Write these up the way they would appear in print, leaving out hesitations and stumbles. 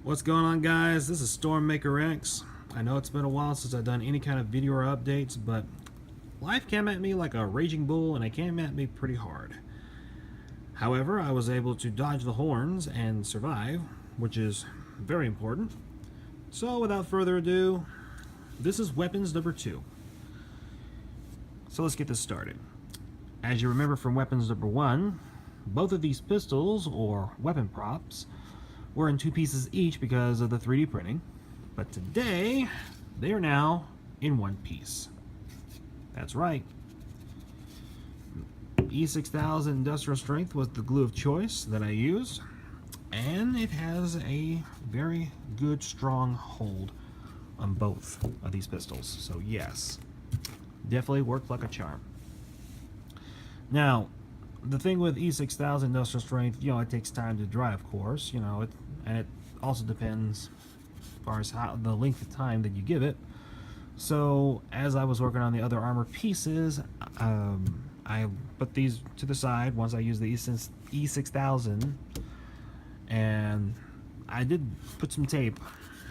What's going on, guys? This is StormMakerX. I know it's been a while since I've done any kind of video or updates, but life came at me like a raging bull and it came at me pretty hard. However, I was able to dodge the horns and survive, which is very important. So without further ado, this is weapons number 2. So let's get this started. As you remember from weapons number 1, both of these pistols, or weapon props, were in 2 pieces each because of the 3D printing, but today they are now in 1 piece. That's right. E6000 Industrial Strength was the glue of choice that I used, and it has a very good strong hold on both of these pistols. So yes, definitely worked like a charm. Now, the thing with E6000 Industrial Strength, it takes time to dry, of course, and it also depends as far as how the length of time that you give it. So as I was working on the other armor pieces, I put these to the side once I used the E6000, and I did put some tape,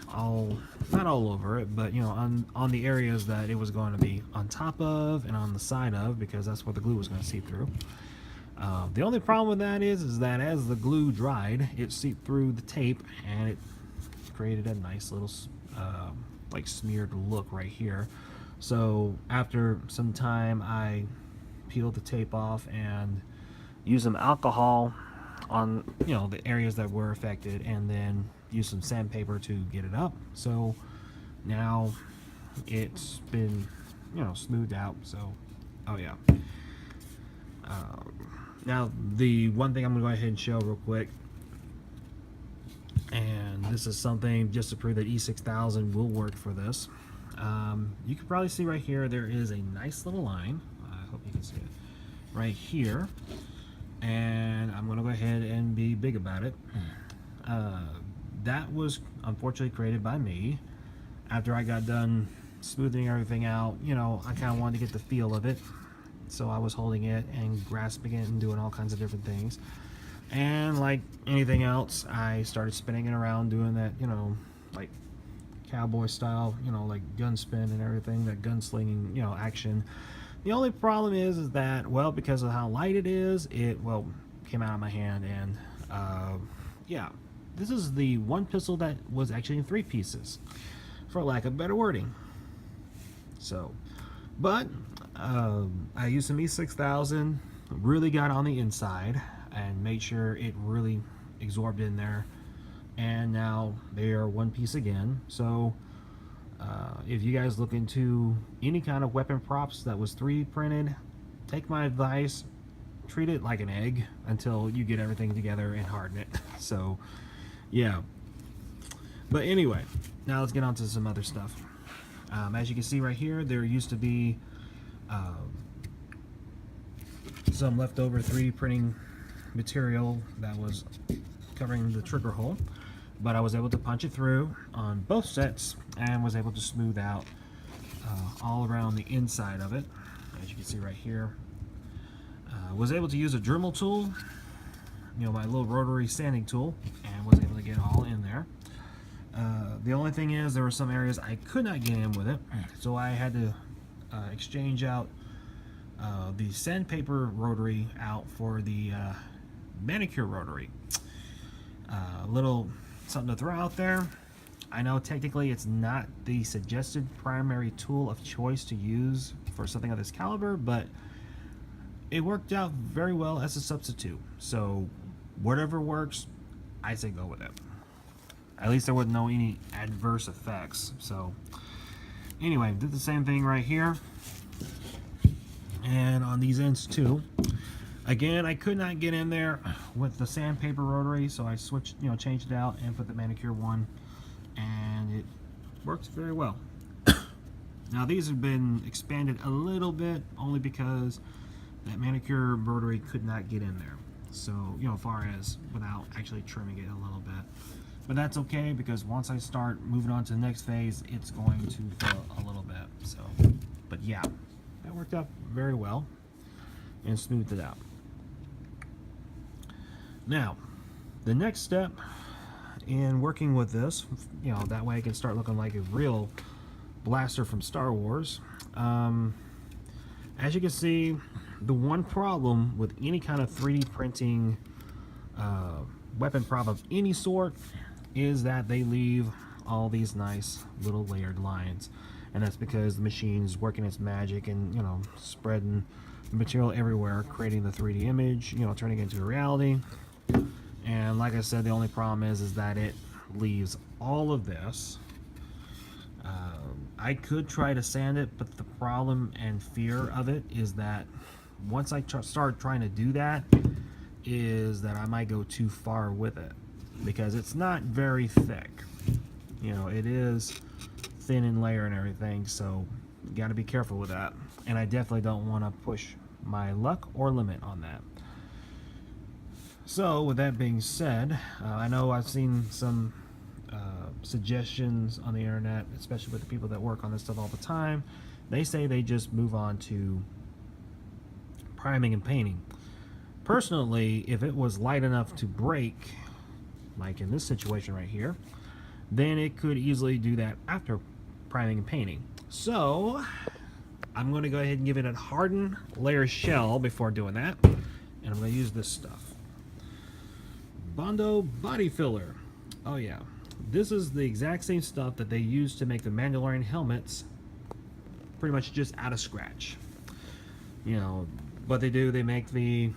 not all over it, but on the areas that it was going to be on top of and on the side of, because that's what the glue was going to seep through. The only problem with that is that as the glue dried, it seeped through the tape and it created a nice little like smeared look right here. So after some time, I peeled the tape off and used some alcohol on the areas that were affected, and then used some sandpaper to get it up. So now it's been smoothed out. So oh yeah. Now, the one thing I'm going to go ahead and show real quick, and this is something just to prove that E6000 will work for this. You can probably see right here, there is a nice little line. I hope you can see it right here. And I'm going to go ahead and be big about it. That was unfortunately created by me. After I got done smoothing everything out, I kind of wanted to get the feel of it. So I was holding it and grasping it and doing all kinds of different things. And like anything else, I started spinning it around, doing that, like cowboy style, like gun spin and everything, that gunslinging, action. The only problem is that, well, because of how light it is, it, came out of my hand. And yeah, this is the one pistol that was actually in 3 pieces, for lack of better wording. So, but I used some E6000, really got on the inside and made sure it really absorbed in there, and now they are 1 piece again. So if you guys look into any kind of weapon props that was 3D printed, take my advice, treat it like an egg until you get everything together and harden it. So yeah, but anyway, now let's get on to some other stuff. As you can see right here, there used to be some leftover 3D printing material that was covering the trigger hole, but I was able to punch it through on both sets and was able to smooth out all around the inside of it, as you can see right here. Was able to use a Dremel tool, my little rotary sanding tool, and was able to get all in there. The only thing is, there were some areas I could not get in with it, so I had to exchange out the sandpaper rotary out for the manicure rotary. Little something to throw out there. I know technically it's not the suggested primary tool of choice to use for something of this caliber, but it worked out very well as a substitute. So whatever works, I say go with it. At least there wasn't any adverse effects. So anyway, did the same thing right here, and on these ends too. Again, I could not get in there with the sandpaper rotary, so I switched, changed it out and put the manicure one, and it works very well. Now these have been expanded a little bit, only because that manicure rotary could not get in there. So, far as without actually trimming it a little bit. But that's okay, because once I start moving on to the next phase, it's going to fill a little bit. So, but yeah, that worked out very well and smoothed it out. Now, the next step in working with this, you know, that way it can start looking like a real blaster from Star Wars. As you can see, the one problem with any kind of 3D printing weapon prop of any sort is that they leave all these nice little layered lines, and that's because the machine's working its magic and, you know, spreading the material everywhere, creating the 3D image, you know, turning it into a reality. And like I said, the only problem is that it leaves all of this. I could try to sand it, but the problem and fear of it is that once I start trying to do that, is that I might go too far with it, because it's not very thick. You know, it is thin in layer and everything, so you got to be careful with that. And I definitely don't want to push my luck or limit on that. So with that being said, I know I've seen some suggestions on the internet, especially with the people that work on this stuff all the time. They say they just move on to priming and painting. Personally, if it was light enough to break, like in this situation right here, then it could easily do that after priming and painting. So I'm going to go ahead and give it a hardened layer shell before doing that, and I'm going to use this stuff. Bondo body filler. Oh yeah, this is the exact same stuff that they use to make the Mandalorian helmets, pretty much just out of scratch. You know what they do, they make the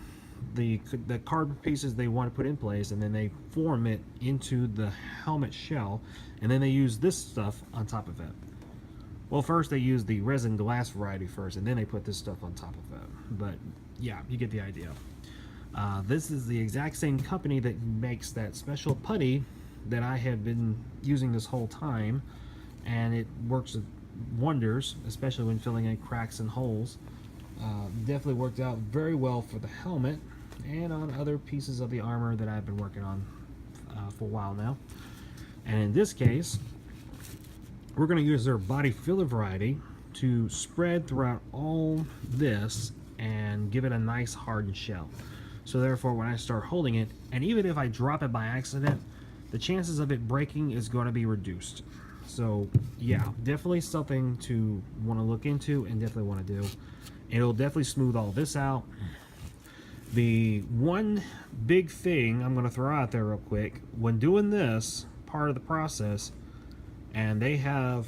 cardboard pieces they want to put in place, and then they form it into the helmet shell, and then they use this stuff on top of it. Well, first they use the resin glass variety first, and then they put this stuff on top of it. But yeah, you get the idea. This is the exact same company that makes that special putty that I have been using this whole time, and it works wonders, especially when filling in cracks and holes. Definitely worked out very well for the helmet and on other pieces of the armor that I've been working on for a while now. And in this case, we're going to use their body filler variety to spread throughout all this and give it a nice hardened shell. So therefore, when I start holding it, and even if I drop it by accident, the chances of it breaking is going to be reduced. So yeah, definitely something to want to look into and definitely want to do. It'll definitely smooth all this out. The one big thing I'm going to throw out there real quick, when doing this part of the process, and they have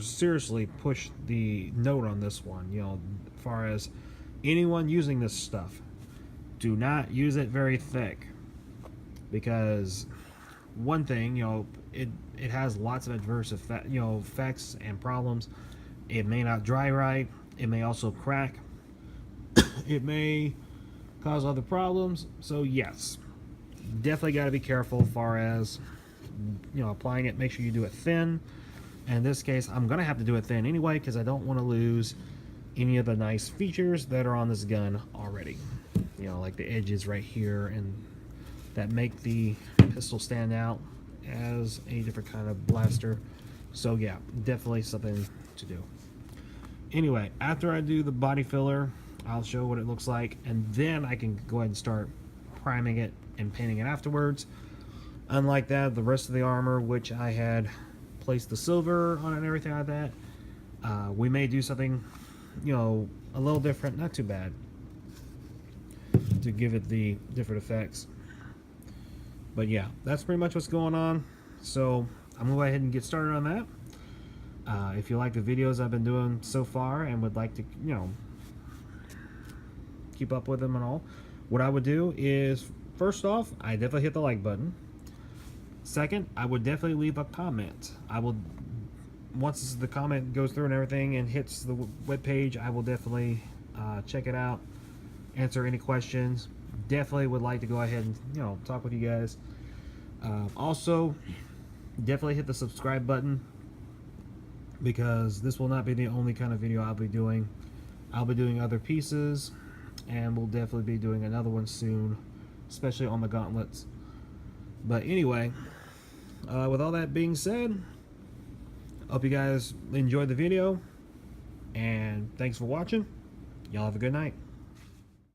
seriously pushed the note on this one, you know, as far as anyone using this stuff, do not use it very thick, because one thing, you know, it has lots of adverse effects and problems. It may not dry right. It may also crack. It may cause other problems. So yes, definitely got to be careful as far as, you know, applying it. Make sure you do it thin. And in this case, I'm gonna have to do it thin anyway, because I don't want to lose any of the nice features that are on this gun already. You know, like the edges right here, and that make the pistol stand out as a different kind of blaster. So yeah, definitely something to do. Anyway, after I do the body filler, I'll show what it looks like, and then I can go ahead and start priming it and painting it afterwards. Unlike that, the rest of the armor, which I had placed the silver on it and everything like that, we may do something, you know, a little different, not too bad, to give it the different effects. But yeah, that's pretty much what's going on. So I'm gonna go ahead and get started on that. If you like the videos I've been doing so far and would like to, you know, keep up with them and all, what I would do is, first off, I definitely hit the like button. Second, I would definitely leave a comment. I will, once the comment goes through and everything and hits the web page, I will definitely check it out, answer any questions. Definitely would like to go ahead and, you know, talk with you guys. Also, definitely hit the subscribe button, because this will not be the only kind of video I'll be doing. I'll be doing other pieces, and we'll definitely be doing another one soon, especially on the gauntlets. But anyway, with all that being said, hope you guys enjoyed the video, and thanks for watching. Y'all have a good night.